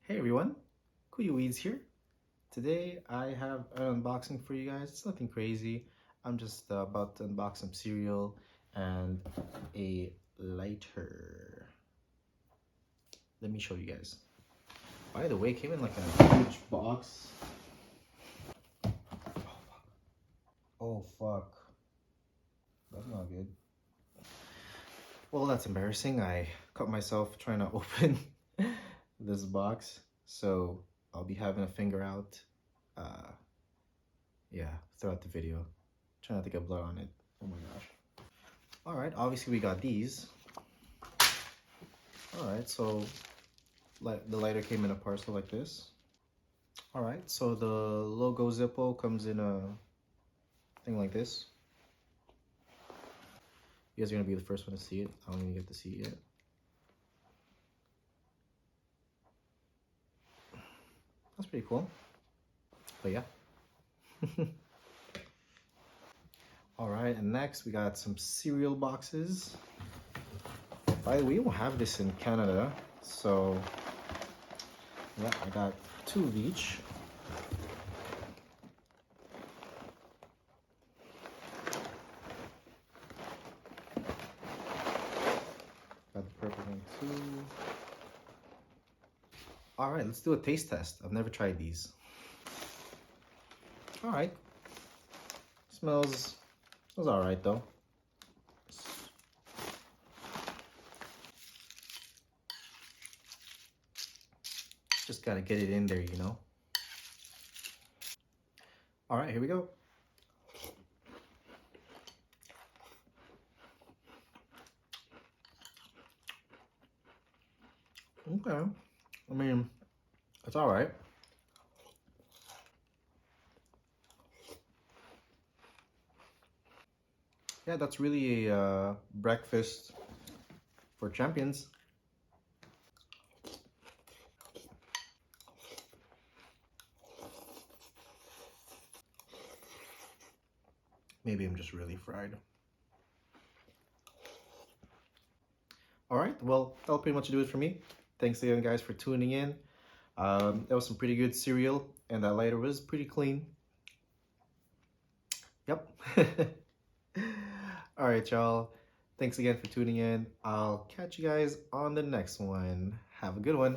Hey everyone, Wheaties here. Today I have an unboxing for you guys. It's nothing crazy. I'm just about to unbox some cereal and a lighter. Let me show you guys. By the way, it came in like a huge box. Oh fuck. That's not good. Well, that's embarrassing. I cut myself trying to open this box. So I'll be having a finger out. Yeah, throughout the video. Try not to get blood on it. Oh my gosh. Alright, obviously we got these. Alright, so the lighter came in a parcel like this. Alright, so the logo Zippo comes in a thing like this. You guys are gonna be the first one to see it. I don't even get to see it yet. That's pretty cool. But yeah. Alright, and next we got some cereal boxes. By the way, we don't have this in Canada, so yeah, I got 2 of each. Got the purple one too. Alright, let's do a taste test. I've never tried these. Alright. Smells alright though. Just gotta get it in there, you know. Alright, here we go. Okay. I mean, it's alright. Yeah, that's really a breakfast for champions. Maybe I'm just really fried. Alright, well, that'll pretty much do it for me. Thanks again, guys, for tuning in. That was some pretty good cereal, and that lighter was pretty clean. Yep. Alright, y'all. Thanks again for tuning in. I'll catch you guys on the next one. Have a good one.